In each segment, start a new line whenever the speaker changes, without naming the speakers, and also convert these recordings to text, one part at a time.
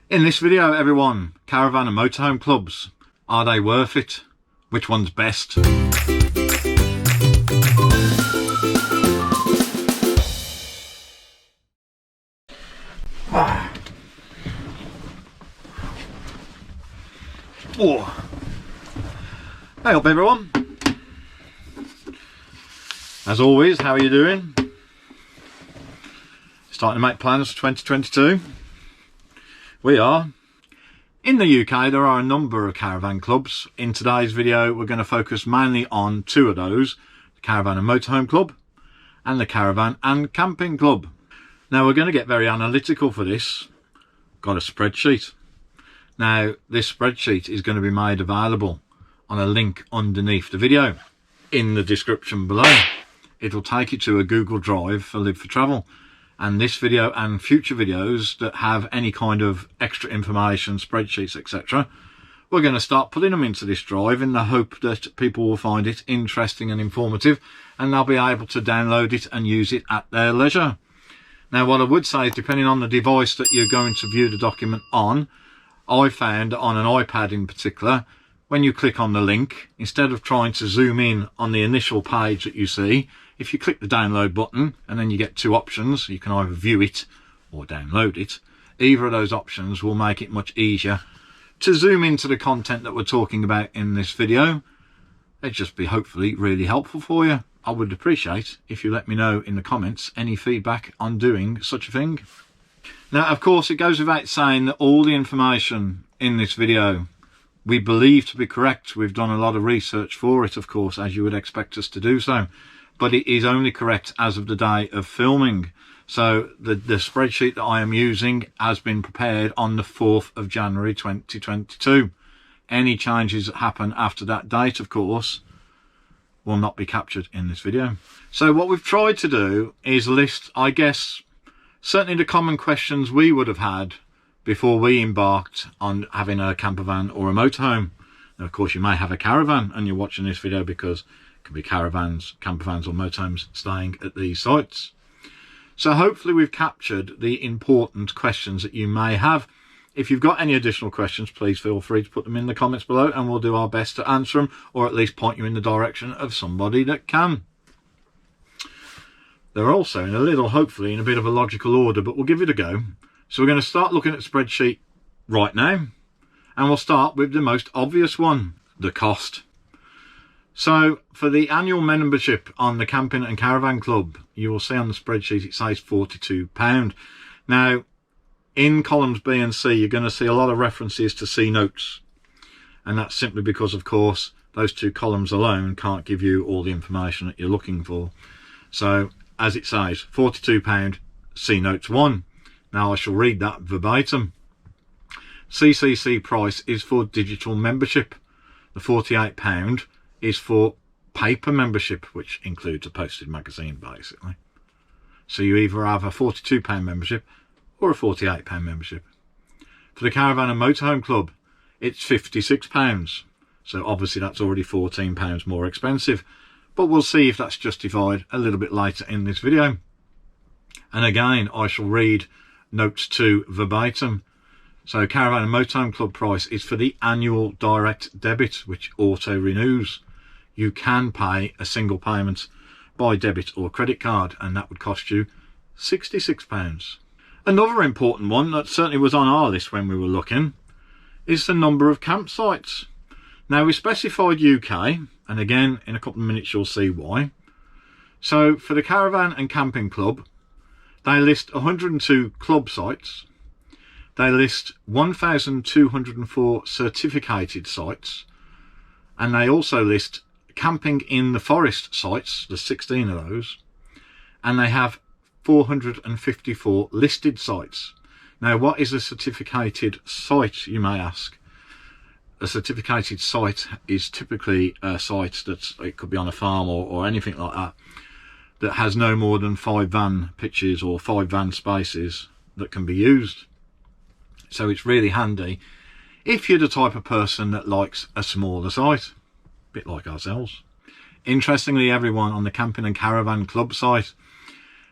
In this video, everyone, caravan and motorhome clubs, are they worth it? Which one's best? Oh. Hey up everyone. As always, how are you doing? Starting to make plans for 2022? We are. In the UK there are a number of caravan clubs. In today's video we're going to focus mainly on two of those, the Caravan and Motorhome Club and the Caravan and Camping Club. Now we're going to get very analytical for this. Got a spreadsheet. Now this spreadsheet is going to be made available on a link underneath the video in the description below. It'll take you to a Google Drive for Live for Travel, and this video and future videos that have any kind of extra information, spreadsheets, etc., we're going to start putting them into this drive in the hope that people will find it interesting and informative, and they'll be able to download it and use it at their leisure. Now what I would say is, depending on the device that you're going to view the document on, I found on an iPad in particular, when you click on the link, instead of trying to zoom in on the initial page that you see, if you click the download button and then you get two options, you can either view it or download it. Either of those options will make it much easier to zoom into the content that we're talking about in this video. It'd just be hopefully really helpful for you. I would appreciate if you let me know in the comments any feedback on doing such a thing. Now of course it goes without saying that all the information in this video we believe to be correct. We've done a lot of research for it, of course, as you would expect us to do so, but it is only correct as of the day of filming. So the spreadsheet that I am using has been prepared on the 4th of January 2022. Any changes that happen after that date, of course, will not be captured in this video. So what we've tried to do is list, I guess, certainly the common questions we would have had before we embarked on having a campervan or a motorhome. Now, of course, you may have a caravan and you're watching this video because it can be caravans, campervans or motorhomes staying at these sites. So hopefully we've captured the important questions that you may have. If you've got any additional questions, please feel free to put them in the comments below and we'll do our best to answer them, or at least point you in the direction of somebody that can. They're also in a little, hopefully in a bit of a logical order, but we'll give it a go. So we're going to start looking at the spreadsheet right now, and we'll start with the most obvious one, the cost. So for the annual membership on the Camping and Caravan Club, you will see on the spreadsheet it says £42. Now in columns B and C you're going to see a lot of references to C notes, and that's simply because of course those two columns alone can't give you all the information that you're looking for. So as it says, £42, C notes 1. Now I shall read that verbatim. CCC price is for digital membership. The £48 is for paper membership, which includes a posted magazine basically. So you either have a £42 membership or a £48 membership. For the Caravan and Motorhome Club it's £56. So obviously that's already £14 more expensive, but we'll see if that's justified a little bit later in this video. And again I shall read notes 2 verbatim. So Caravan and Motorhome Club price is for the annual direct debit, which auto renews. You can pay a single payment by debit or credit card, and that would cost you £66. Another important one that certainly was on our list when we were looking is the number of campsites. Now we specified UK, and again in a couple of minutes you'll see why. So for the Caravan and Camping Club, they list 102 club sites. They list 1,204 certificated sites, and they also list camping in the forest sites, there's 16 of those, and they have 454 listed sites. Now what is a certificated site, you may ask? A certificated site is typically a site that it could be on a farm or anything like that, that has no more than 5 van pitches or 5 van spaces that can be used. So it's really handy if you're the type of person that likes a smaller site, a bit like ourselves. Interestingly, everyone, on the Camping and Caravan Club site,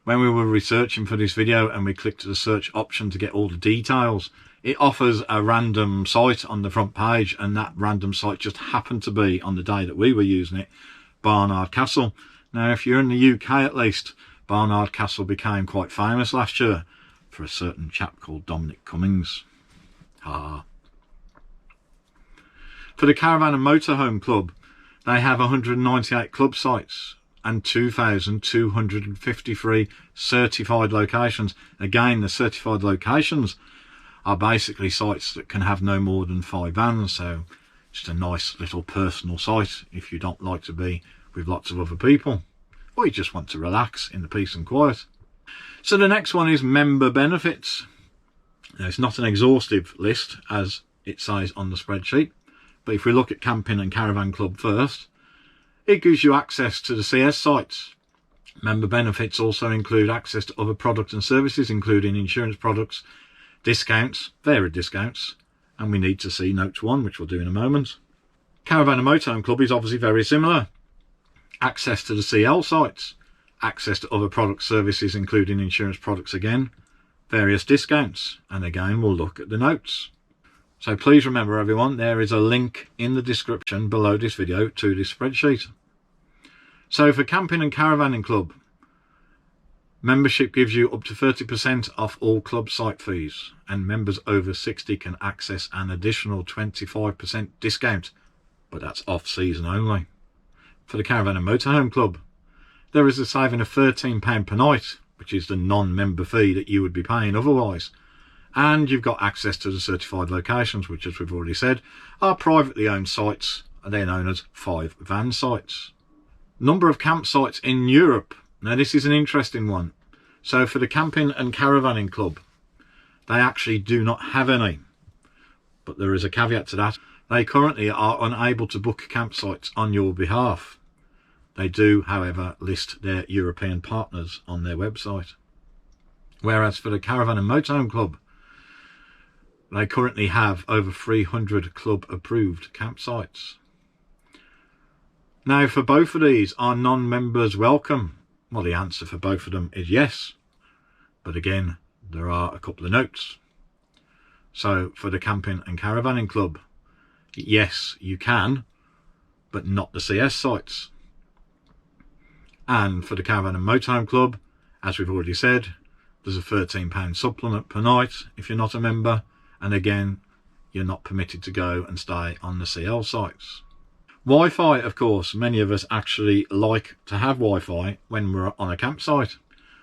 when we were researching for this video and we clicked the search option to get all the details, It offers a random site on the front page, and that random site just happened to be, on the day that we were using it, Barnard Castle. Now, if you're in the UK at least, Barnard Castle became quite famous last year for a certain chap called Dominic Cummings. For the Caravan and Motorhome Club, they have 198 club sites and 2,253 certified locations. Again, the certified locations are basically sites that can have no more than 5 vans, so just a nice little personal site if you don't like to be with lots of other people, or you just want to relax in the peace and quiet. So the next one is member benefits. Now, it's not an exhaustive list as it says on the spreadsheet, but if we look at Camping and Caravan Club first, it gives you access to the CS sites. Member benefits also include access to other products and services, including insurance products, discounts, varied discounts, and we need to see note 1, which we'll do in a moment. Caravan and Motorhome Club is obviously very similar. Access to the CL sites, access to other product services, including insurance products again, various discounts, and again we'll look at the notes. So please remember, everyone, there is a link in the description below this video to this spreadsheet. So for Camping and Caravanning Club, membership gives you up to 30% off all club site fees, and members over 60 can access an additional 25% discount, but that's off season only. For the Caravan and Motorhome Club, there is a saving of £13 per night, which is the non-member fee that you would be paying otherwise. And you've got access to the certified locations, which, as we've already said, are privately owned sites, and they're known as 5 van sites. Number of campsites in Europe. Now, this is an interesting one. So for the Camping and Caravanning Club, they actually do not have any. But there is a caveat to that. They currently are unable to book campsites on your behalf. They do, however, list their European partners on their website. Whereas for the Caravan and Motorhome Club, they currently have over 300 club approved campsites. Now, for both of these, are non-members welcome? Well, the answer for both of them is yes. But again, there are a couple of notes. So for the Camping and Caravanning Club, yes, you can, but not the CS sites. And for the Caravan and Motorhome Club, as we've already said, there's a £13 supplement per night if you're not a member. And again, you're not permitted to go and stay on the CL sites. Wi-Fi, of course, many of us actually like to have Wi-Fi when we're on a campsite.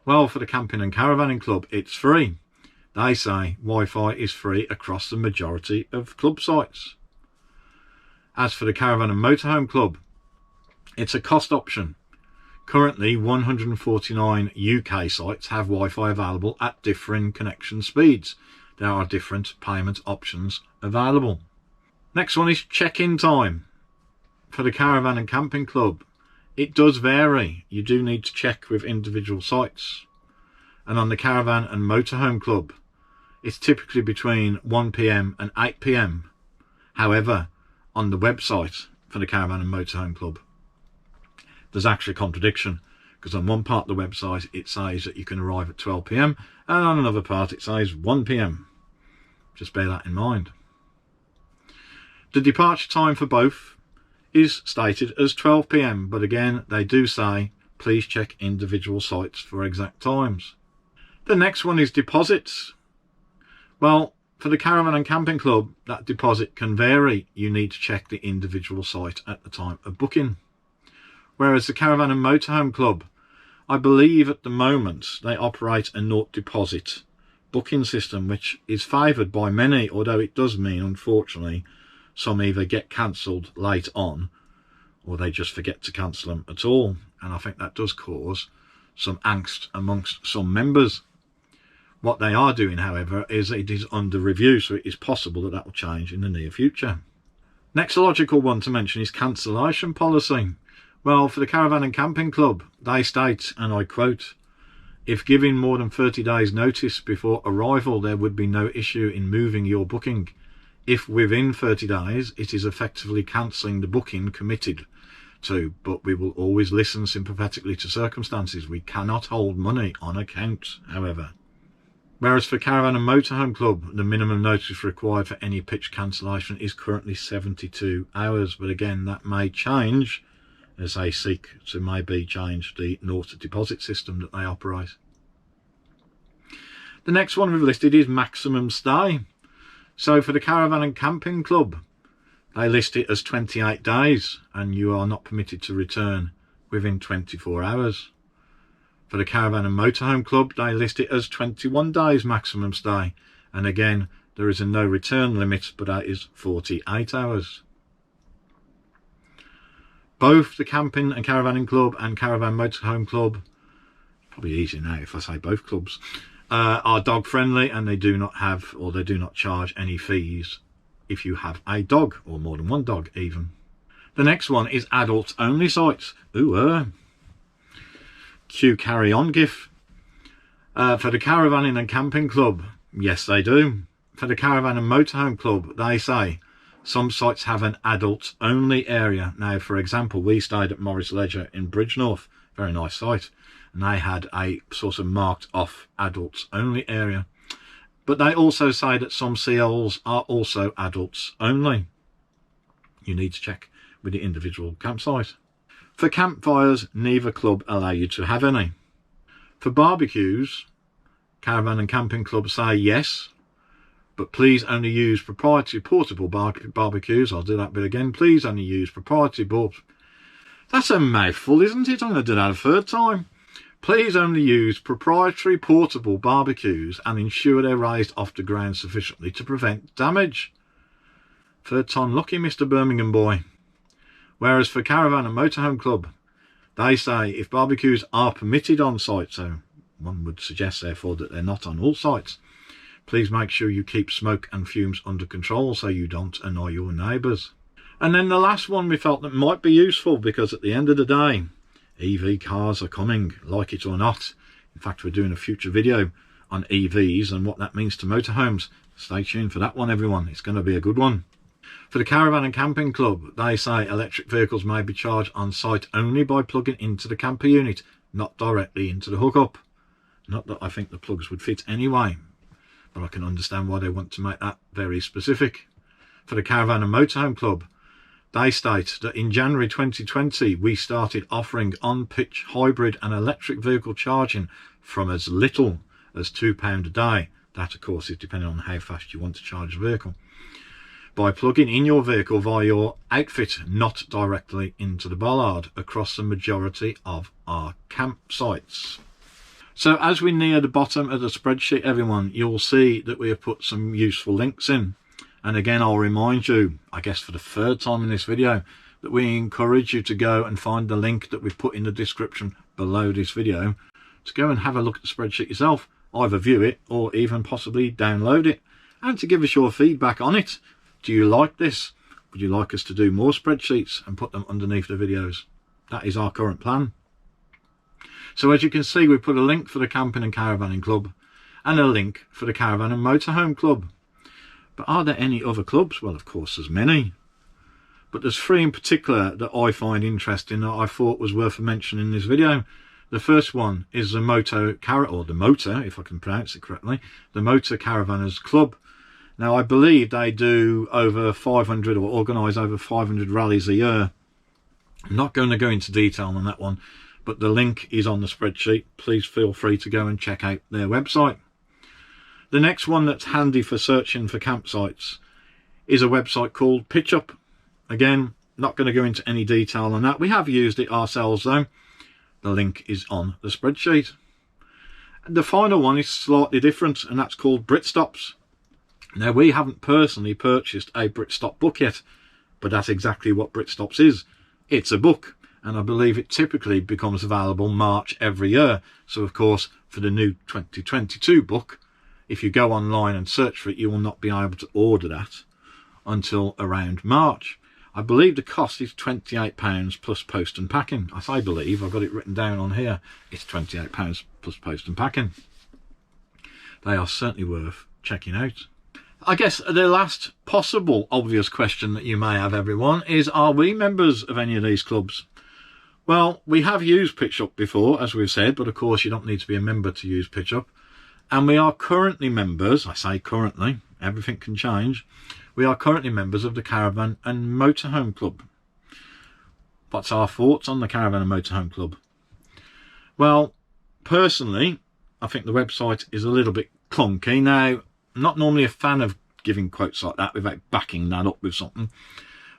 Well, for the Camping and Caravanning Club, it's free. They say Wi-Fi is free across the majority of club sites. As for the Caravan and Motorhome Club, it's a cost option. Currently, 149 UK sites have Wi-Fi available at differing connection speeds. There are different payment options available. Next one is check-in time. For the Caravan and Camping Club, it does vary. You do need to check with individual sites. And on the Caravan and Motorhome Club, it's typically between 1 PM and 8 PM. However, on the website for the Caravan and Motorhome Club, there's actually a contradiction, because on one part of the website it says that you can arrive at 12 PM, and on another part it says 1 PM. Just bear that in mind. The departure time for both is stated as 12 PM, but again, they do say please check individual sites for exact times. The next one is deposits. Well, for the Caravan and Camping Club, that deposit can vary. You need to check the individual site at the time of booking. Whereas the Caravan and Motorhome Club, I believe at the moment they operate a 0 deposit booking system, which is favoured by many, although it does mean, unfortunately, some either get cancelled late on or they just forget to cancel them at all, and I think that does cause some angst amongst some members. What they are doing, however, is it is under review, so it is possible that that will change in the near future. Next logical one to mention is cancellation policy. Well, for the Caravan and Camping Club, they state, and I quote, "If giving more than 30 days notice before arrival, there would be no issue in moving your booking. If within 30 days, it is effectively cancelling the booking committed to, but we will always listen sympathetically to circumstances. We cannot hold money on account, however." Whereas for Caravan and Motorhome Club, the minimum notice required for any pitch cancellation is currently 72 hours. But again, that may change as they seek to maybe change the naught deposit system that they operate. The next one we've listed is maximum stay. So for the Caravan and Camping Club, they list it as 28 days and you are not permitted to return within 24 hours. For the Caravan and Motorhome Club, they list it as 21 days maximum stay. And again, there is a no return limit, but that is 48 hours. Both the Camping and Caravanning Club and Caravan Motorhome Club, probably easier now if I say both clubs, are dog friendly, and they do not have, or they do not charge any fees if you have a dog, or more than one dog even. The next one is adults only sites. Cue carry on gif. For the Caravanning and Camping Club, yes they do. For the Caravan and Motorhome Club, they say some sites have an adults only area. Now, for example, we stayed at Morris Leisure in Bridgnorth, very nice site, and they had a sort of marked off adults only area. But they also say that some CLs are also adults only. You need to check with the individual campsite. For campfires, neither club allow you to have any. For barbecues, Caravan and Camping Club say yes, but please only use proprietary portable barbecues. I'll do that bit again. Please only use proprietary That's a mouthful, isn't it? I'm going to do that a third time. Please only use proprietary portable barbecues and ensure they're raised off the ground sufficiently to prevent damage. Third time lucky, Mr. Birmingham boy. Whereas for Caravan and Motorhome Club, they say if barbecues are permitted on site, so one would suggest therefore that they're not on all sites, please make sure you keep smoke and fumes under control so you don't annoy your neighbours. And then the last one we felt that might be useful, because at the end of the day, EV cars are coming, like it or not. In fact, we're doing a future video on EVs and what that means to motorhomes. Stay tuned for that one, everyone. It's going to be a good one. For the Caravan and Camping Club, they say electric vehicles may be charged on site only by plugging into the camper unit, not directly into the hookup. Not that I think the plugs would fit anyway, but I can understand why they want to make that very specific. For the Caravan and Motorhome Club, they state that in January 2020, we started offering on-pitch hybrid and electric vehicle charging from as little as £2 a day. That, of course, is depending on how fast you want to charge the vehicle. By plugging in your vehicle via your outfit, not directly into the bollard, across the majority of our campsites. So as we near the bottom of the spreadsheet, everyone, you'll see that we have put some useful links in. And again, I'll remind you, I guess for the third time in this video, that we encourage you to go and find the link that we've put in the description below this video, to go and have a look at the spreadsheet yourself, either view it or even possibly download it, and to give us your feedback on it. Do you like this? Would you like us to do more spreadsheets and put them underneath the videos? That is our current plan. So as you can see, we put a link for the Camping and Caravanning Club and a link for the Caravan and Motorhome Club. But are there any other clubs? Well, of course, there's many. But there's three in particular that I find interesting that I thought was worth a mention in this video. The first one is the Motor, if I can pronounce it correctly, the Motor Caravanners Club. Now, I believe they do over 500 or organise over 500 rallies a year. I'm not going to go into detail on that one, but the link is on the spreadsheet. Please feel free to go and check out their website. The next one that's handy for searching for campsites is a website called Pitchup. Again, not going to go into any detail on that. We have used it ourselves though. The link is on the spreadsheet. And the final one is slightly different, and that's called Brit Stops. Now, we haven't personally purchased a Brit Stop book yet, but that's exactly what Brit Stops is. It's a book, and I believe it typically becomes available March every year. So, of course, for the new 2022 book, if you go online and search for it, you will not be able to order that until around March. I believe the cost is £28 plus post and packing. I say believe, I've got it written down on here. It's £28 plus post and packing. They are certainly worth checking out. I guess the last possible obvious question that you may have, everyone, is are we members of any of these clubs? Well, we have used Pitchup before, as we've said, but of course you don't need to be a member to use Pitchup. And we are currently members, I say currently, everything can change. We are currently members of the Caravan and Motorhome Club. What's our thoughts on the Caravan and Motorhome Club? Well, personally, I think the website is a little bit clunky. Now, I'm not normally a fan of giving quotes like that without backing that up with something,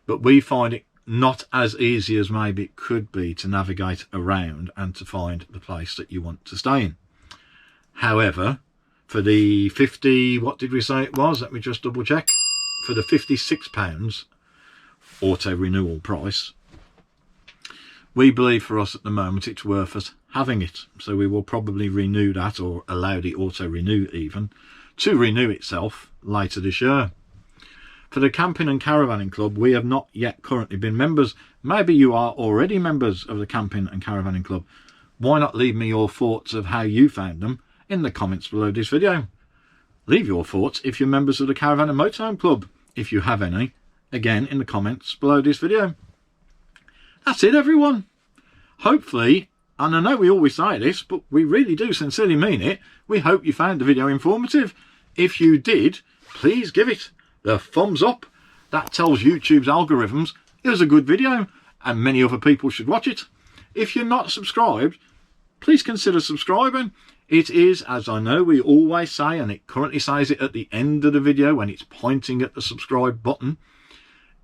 but we find it not as easy as maybe it could be to navigate around and to find the place that you want to stay in. However, for the 50, what did we say it was? Let me just double check. For the £56 auto renewal price, we believe for us at the moment it's worth us having it. So we will probably renew that, or allow the auto renew even to renew itself later this year. For the Camping and Caravanning Club, we have not yet currently been members. Maybe you are already members of the Camping and Caravanning Club. Why not leave me your thoughts of how you found them in the comments below this video. Leave your thoughts if you're members of the Caravan and Motorhome Club, if you have any, again in the comments below this video. That's it, everyone. Hopefully, and I know we always say this, but we really do sincerely mean it, we hope you found the video informative. If you did, please give it the thumbs up. That tells YouTube's algorithms it was a good video and many other people should watch it. If you're not subscribed, please consider subscribing. It is, as I know we always say, and it currently says it at the end of the video when it's pointing at the subscribe button,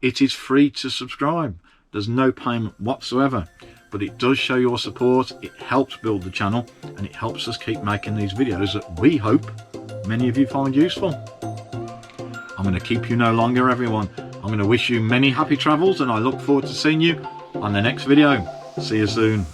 it is free to subscribe. There's no payment whatsoever, but it does show your support. It helps build the channel and it helps us keep making these videos that we hope many of you find useful. I'm going to keep you no longer, everyone. I'm going to wish you many happy travels and I look forward to seeing you on the next video. See you soon.